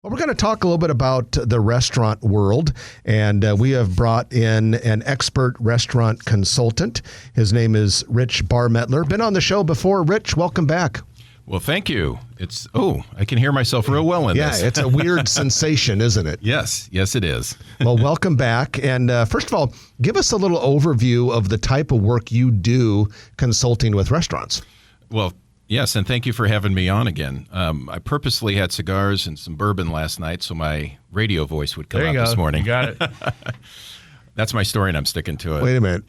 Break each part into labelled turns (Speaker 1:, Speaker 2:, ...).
Speaker 1: Well, we're going to talk a little bit about the restaurant world, and we have brought in an expert restaurant consultant. His name is Rich Barmettler. Been on the show before. Rich, welcome back.
Speaker 2: Well, thank you. I can hear myself real well in this.
Speaker 1: Yeah, it's a weird sensation, isn't it?
Speaker 2: Yes, it is.
Speaker 1: Well, welcome back. And first of all, give us a little overview of the type of work you do consulting with restaurants.
Speaker 2: Well, yes, and thank you for having me on again. I purposely had cigars and some bourbon last night so my radio voice would come out this morning.
Speaker 3: You got it.
Speaker 2: That's my story, and I'm sticking to it.
Speaker 1: Wait a minute.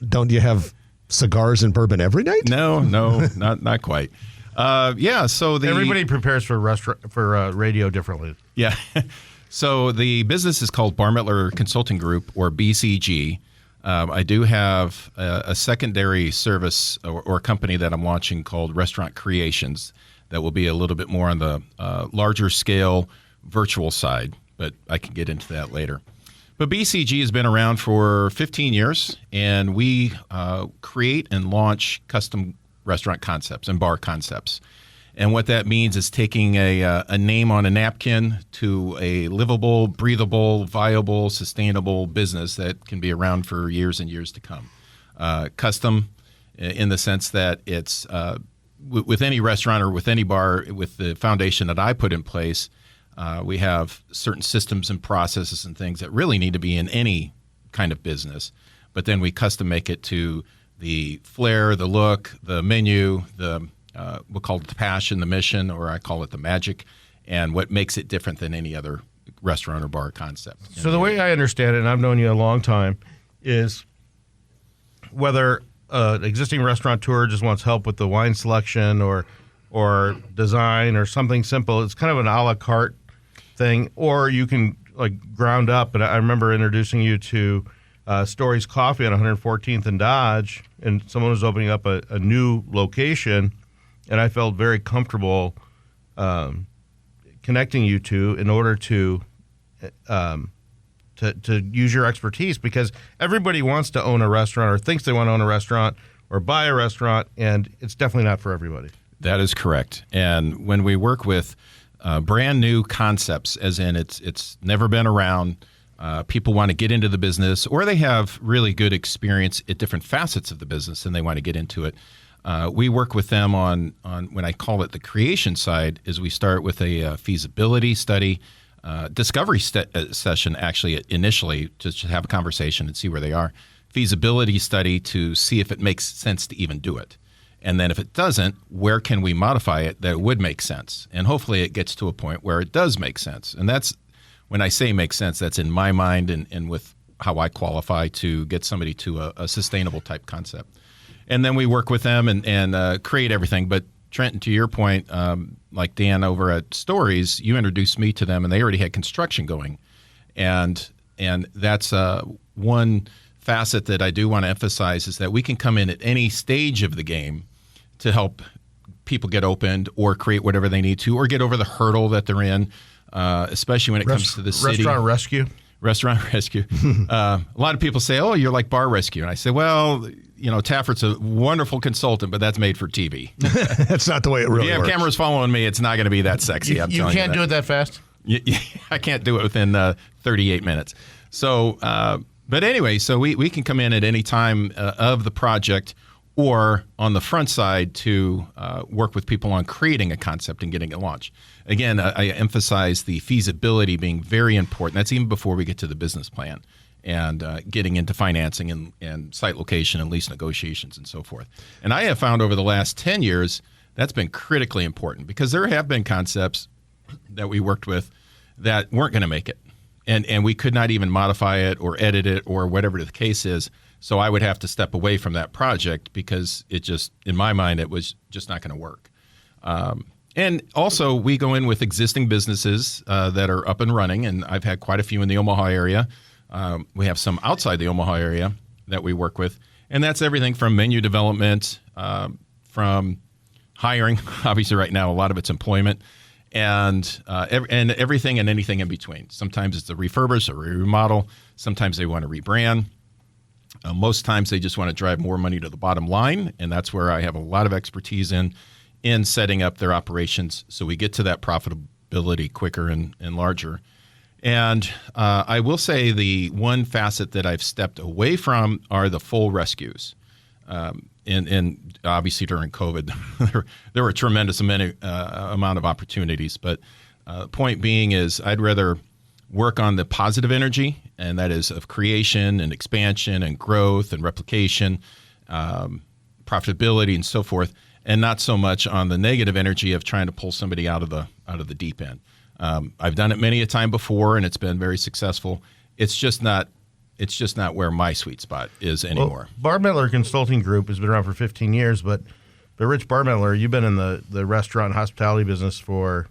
Speaker 1: Don't you have cigars and bourbon every night?
Speaker 2: No, not quite. So
Speaker 3: everybody prepares for radio differently.
Speaker 2: Yeah. So the business is called Barmettler Consulting Group, or BCG. I do have a secondary service or company that I'm launching called Restaurant Creations that will be a little bit more on the larger scale virtual side, but I can get into that later. But BCG has been around for 15 years, and we create and launch custom restaurant concepts and bar concepts. And what that means is taking a name on a napkin to a livable, breathable, viable, sustainable business that can be around for years and years to come. Custom in the sense that it's with any restaurant or with any bar, with the foundation that I put in place, we have certain systems and processes and things that really need to be in any kind of business. But then we custom make it to the flair, the look, the menu, we'll call it the passion, the mission, or I call it the magic, and what makes it different than any other restaurant or bar concept.
Speaker 3: So the way I understand it, and I've known you a long time, is whether an existing restaurateur just wants help with the wine selection or design or something simple, it's kind of an a la carte thing, or you can like ground up. And I remember introducing you to Story's Coffee on 114th and Dodge, and someone was opening up a new location, and I felt very comfortable connecting you two in order to use your expertise, because everybody wants to own a restaurant or thinks they want to own a restaurant or buy a restaurant, and it's definitely not for everybody.
Speaker 2: That is correct. And when we work with brand new concepts, as in it's never been around, people want to get into the business, or they have really good experience at different facets of the business and they want to get into it. We work with them on when I call it the creation side, is we start with a feasibility study, discovery session actually initially, just to have a conversation and see where they are. Feasibility study to see if it makes sense to even do it. And then if it doesn't, where can we modify it that it would make sense? And hopefully it gets to a point where it does make sense. And that's, when I say make sense, that's in my mind and with how I qualify to get somebody to a sustainable type concept. And then we work with them and create everything. But Trenton, to your point, like Dan over at Stories, you introduced me to them, and they already had construction going. And that's one facet that I do want to emphasize, is that we can come in at any stage of the game to help people get opened or create whatever they need to, or get over the hurdle that they're in, especially when it comes to the city. Restaurant rescue. A lot of people say, oh, you're like Bar Rescue. And I say, well, Taffert's a wonderful consultant, but that's made for TV.
Speaker 1: That's not the way it really works.
Speaker 2: If you have cameras following me, it's not going to be that sexy.
Speaker 3: You can't do it that fast?
Speaker 2: I can't do it within 38 minutes. So, but anyway, so we can come in at any time of the project, or on the front side to work with people on creating a concept and getting it launched. Again, I emphasize the feasibility being very important. That's even before we get to the business plan and getting into financing and site location and lease negotiations and so forth. And I have found over the last 10 years that's been critically important, because there have been concepts that we worked with that weren't going to make it. And we could not even modify it or edit it or whatever the case is. So I would have to step away from that project because it just, in my mind, it was just not going to work. And also, we go in with existing businesses that are up and running, and I've had quite a few in the Omaha area. We have some outside the Omaha area that we work with, and that's everything from menu development, from hiring. Obviously, right now, a lot of it's employment, and everything and anything in between. Sometimes it's a refurbish or a remodel. Sometimes they want to rebrand. Most times they just want to drive more money to the bottom line, and that's where I have a lot of expertise in setting up their operations so we get to that profitability quicker and larger. And I will say the one facet that I've stepped away from are the full rescues. And obviously during COVID, there were a tremendous amount of opportunities. But point being is I'd rather work on the positive energy, and that is of creation and expansion and growth and replication, profitability and so forth, and not so much on the negative energy of trying to pull somebody out of the deep end. I've done it many a time before, and it's been very successful. It's just not where my sweet spot is anymore.
Speaker 3: Well, Barmettler Consulting Group has been around for 15 years, but Rich Barmettler, you've been in the restaurant and hospitality business for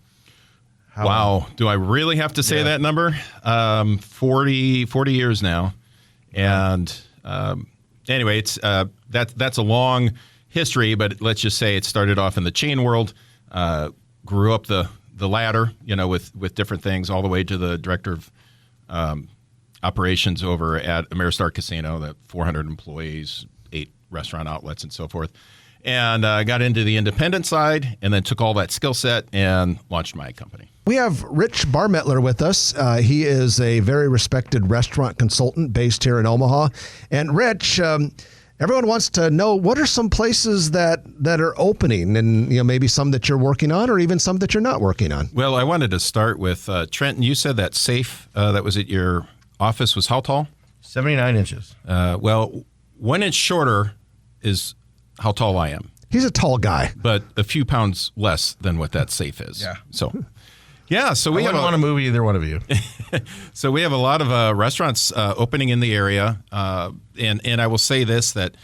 Speaker 3: how long?
Speaker 2: Do I really have to say that number? 40 years now. And anyway, it's that's a long history, but let's just say it started off in the chain world, grew up the ladder, with different things, all the way to the director of operations over at Ameristar Casino, that 400 employees, 8 restaurant outlets, and so forth. And got into the independent side, and then took all that skill set and launched my company.
Speaker 1: We have Rich Barmettler with us. He is a very respected restaurant consultant based here in Omaha. And Rich, everyone wants to know, what are some places that are opening, and maybe some that you're working on, or even some that you're not working on?
Speaker 2: Well, I wanted to start with Trenton. You said that safe that was at your office was how tall?
Speaker 3: 79 inches.
Speaker 2: Well, 1 inch shorter is how tall I am.
Speaker 1: He's a tall guy,
Speaker 2: but a few pounds less than what that safe is.
Speaker 3: Yeah.
Speaker 2: So. Yeah, so we
Speaker 3: wouldn't want to move either one of you.
Speaker 2: So we have a lot of restaurants opening in the area, and I will say that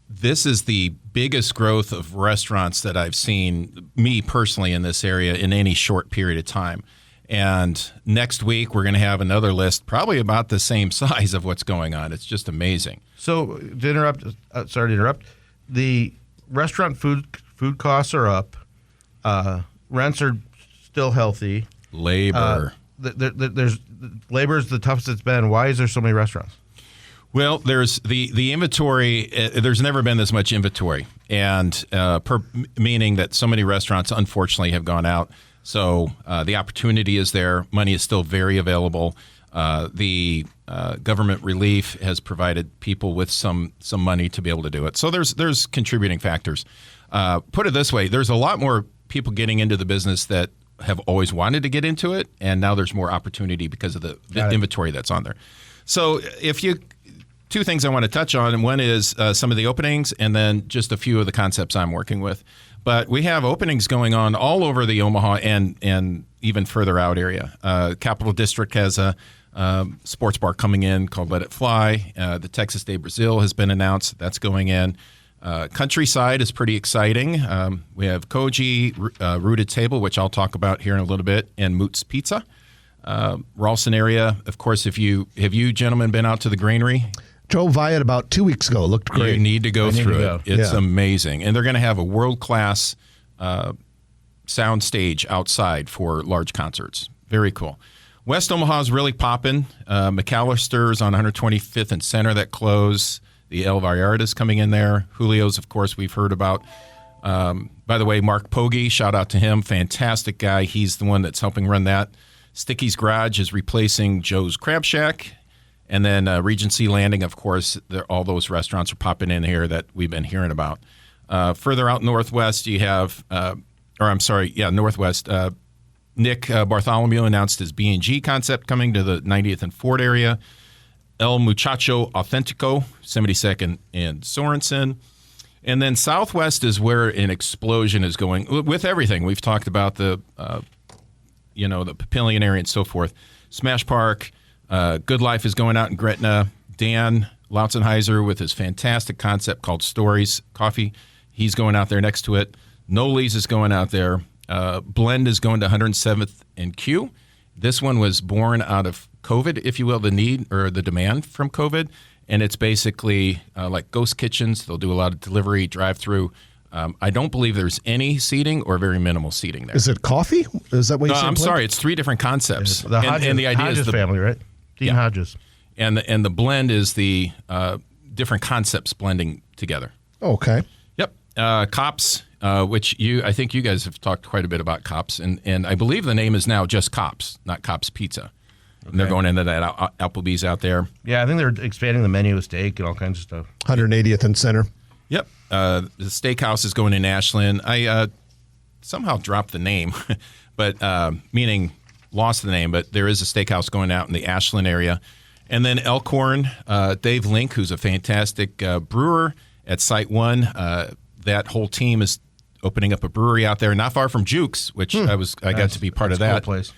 Speaker 2: this is the biggest growth of restaurants that I've seen, me personally, in this area in any short period of time. And next week we're going to have another list, probably about the same size of what's going on. It's just amazing.
Speaker 3: So sorry to interrupt. The restaurant food costs are up. Rents are still healthy.
Speaker 2: Labor.
Speaker 3: There's labor is the toughest it's been. Why is there so many restaurants?
Speaker 2: Well, there's the inventory. There's never been this much inventory, and meaning that so many restaurants unfortunately have gone out. So the opportunity is there. Money is still very available. The government relief has provided people with some money to be able to do it. So there's contributing factors. Put it this way: there's a lot more people getting into the business that have always wanted to get into it, and now there's more opportunity because of the inventory that's on there. So two things I want to touch on, and one is some of the openings, and then just a few of the concepts I'm working with. But we have openings going on all over the Omaha and even further out area. Capital District has a sports bar coming in called Let It Fly. The Texas de Brazil has been announced. That's going in. Countryside is pretty exciting. We have Koji, Rooted Table, which I'll talk about here in a little bit, and Moots Pizza. Ralston area, of course, have you gentlemen been out to the Granary?
Speaker 1: Drove by it about 2 weeks ago. Looked great.
Speaker 2: You need to go through it. It's amazing. And they're going to have a world-class sound stage outside for large concerts. Very cool. West Omaha is really popping. McAllister's on 125th and Center that closed. The El Vallarta's coming in there. Julio's, of course, we've heard about. By the way, Mark Pogge, shout out to him. Fantastic guy. He's the one that's helping run that. Sticky's Garage is replacing Joe's Crab Shack. And then Regency Landing, of course, all those restaurants are popping in here that we've been hearing about. Further out northwest, you have, northwest. Nick Bartholomew announced his B&G concept coming to the 90th and Ford area. El Muchacho Authentico, 72nd and Sorensen. And then southwest is where an explosion is going with everything. We've talked about the Papillion area and so forth. Smash Park, Good Life is going out in Gretna. Dan Lautzenheiser with his fantastic concept called Stories Coffee. He's going out there next to it. Noli's is going out there. Blend is going to 107th and Q. This one was born out of COVID, if you will, the need or the demand from COVID. And it's basically like ghost kitchens. They'll do a lot of delivery, drive-through. I don't believe there's any seating or very minimal seating there.
Speaker 1: Is it coffee? Is that what you said?
Speaker 2: No, I'm sorry. It's 3 different concepts.
Speaker 3: The Hodges,
Speaker 2: and the idea
Speaker 3: Hodges
Speaker 2: is the
Speaker 3: family, right? Dean Hodges.
Speaker 2: And the blend is the different concepts blending together.
Speaker 1: Okay.
Speaker 2: Yep. Cops which I think you guys have talked quite a bit about Kops, and I believe the name is now just Kops, not Kops Pizza. And they're going into that Applebee's out there.
Speaker 3: Yeah, I think they're expanding the menu with steak and all kinds of stuff.
Speaker 1: 180th and Center.
Speaker 2: Yep. The steakhouse is going in Ashland. I somehow dropped the name, but meaning lost the name, but there is a steakhouse going out in the Ashland area. And then Elkhorn, Dave Link, who's a fantastic brewer at Site 1. That whole team is opening up a brewery out there, not far from Jukes, which I got to be part of that.
Speaker 3: Cool place.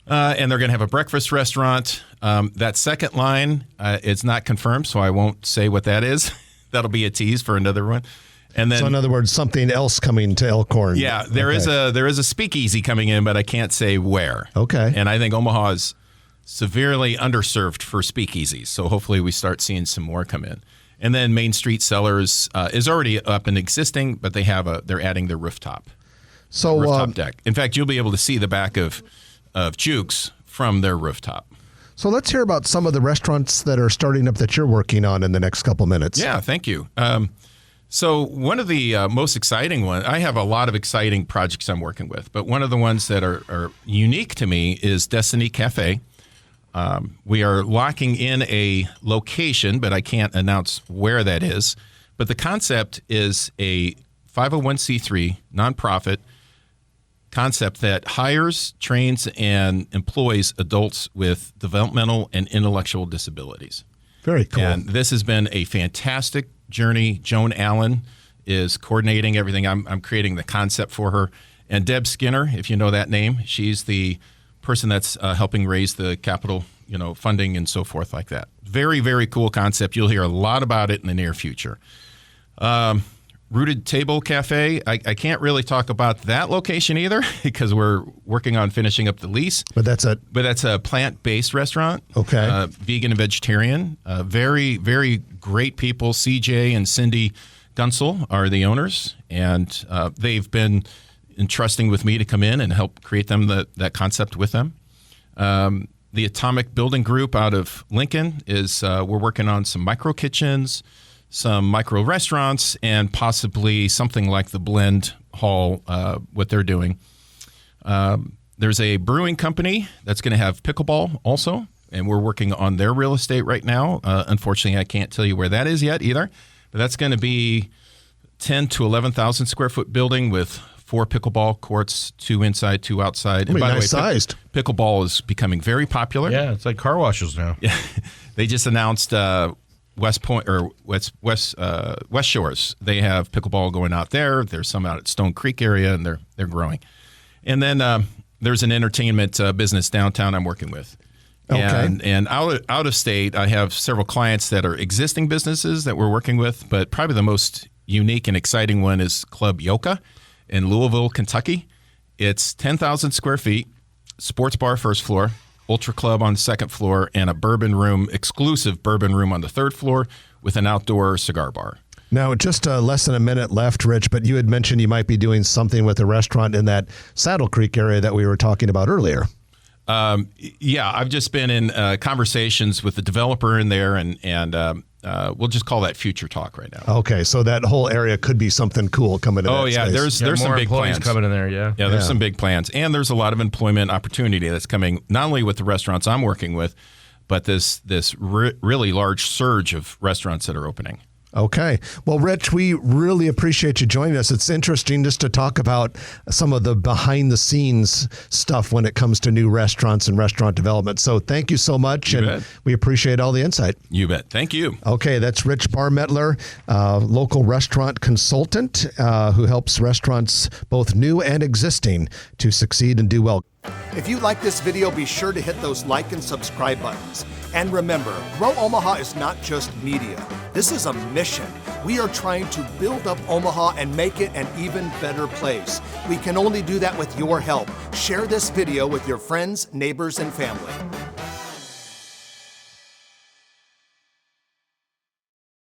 Speaker 2: And they're going to have a breakfast restaurant. That second line, it's not confirmed, so I won't say what that is. That'll be a tease for another one. And then,
Speaker 1: so in other words, something else coming to Elkhorn.
Speaker 2: Yeah, there is a speakeasy coming in, but I can't say where.
Speaker 1: Okay.
Speaker 2: And I think Omaha is severely underserved for speakeasies, so hopefully we start seeing some more come in. And then Main Street Cellars is already up and existing, but they're adding their rooftop deck. In fact, you'll be able to see the back of Jukes from their rooftop.
Speaker 1: So let's hear about some of the restaurants that are starting up that you're working on in the next couple minutes.
Speaker 2: Yeah, thank you. So one of the most exciting ones, I have a lot of exciting projects I'm working with, but one of the ones that are unique to me is Destiny Cafe. We are locking in a location, but I can't announce where that is. But the concept is a 501c3 nonprofit concept that hires, trains, and employs adults with developmental and intellectual disabilities.
Speaker 1: Very cool.
Speaker 2: And this has been a fantastic journey. Joan Allen is coordinating everything. I'm creating the concept for her. And Deb Skinner, if you know that name, she's the person that's helping raise the capital, funding and so forth like that. Very, very cool concept. You'll hear a lot about it in the near future. Rooted Table Cafe. I can't really talk about that location either because we're working on finishing up the lease.
Speaker 1: But that's
Speaker 2: a plant-based restaurant.
Speaker 1: Okay.
Speaker 2: Vegan and vegetarian. Very, very great people. CJ and Cindy Gunsel are the owners, and they've been entrusting with me to come in and help create that concept with them. The Atomic Building Group out of Lincoln is we're working on some micro kitchens, some micro restaurants, and possibly something like the Blend Hall, what they're doing. There's a brewing company that's going to have pickleball also, and we're working on their real estate right now. Unfortunately, I can't tell you where that is yet either, but that's going to be 10 to 11,000 square foot building with 4 pickleball courts, 2 inside, 2 outside.
Speaker 1: And by the way, sized.
Speaker 2: Pickleball is becoming very popular.
Speaker 3: Yeah, it's like car washes now.
Speaker 2: Yeah, they just announced West Point or West Shores. They have pickleball going out there. There's some out at Stone Creek area, and they're growing. And then there's an entertainment business downtown I'm working with.
Speaker 1: Okay.
Speaker 2: And out of state, I have several clients that are existing businesses that we're working with, but probably the most unique and exciting one is Club Yoka in Louisville, Kentucky. It's 10,000 square feet, sports bar first floor, Ultra Club on the second floor, and a exclusive bourbon room on the third floor with an outdoor cigar bar.
Speaker 1: Now, just less than a minute left, Rich, but you had mentioned you might be doing something with a restaurant in that Saddle Creek area that we were talking about earlier.
Speaker 2: Yeah, I've just been in conversations with the developer in there, and we'll just call that future talk right now.
Speaker 1: Okay, so that whole area could be something cool coming in.
Speaker 2: Oh, yeah,
Speaker 1: space.
Speaker 2: there's some
Speaker 3: more
Speaker 2: big
Speaker 3: employees
Speaker 2: plans
Speaker 3: coming in there, yeah.
Speaker 2: Yeah, there's some big plans. And there's a lot of employment opportunity that's coming, not only with the restaurants I'm working with, but this really large surge of restaurants that are opening.
Speaker 1: Okay. Well, Rich, we really appreciate you joining us. It's interesting just to talk about some of the behind-the-scenes stuff when it comes to new restaurants and restaurant development. So thank you so much, and we appreciate all the insight.
Speaker 2: You bet. Thank you.
Speaker 1: Okay, that's Rich Barmettler, local restaurant consultant who helps restaurants, both new and existing, to succeed and do well.
Speaker 4: If you like this video, be sure to hit those like and subscribe buttons. And remember, Grow Omaha is not just media. This is a mission. We are trying to build up Omaha and make it an even better place. We can only do that with your help. Share this video with your friends, neighbors, and family.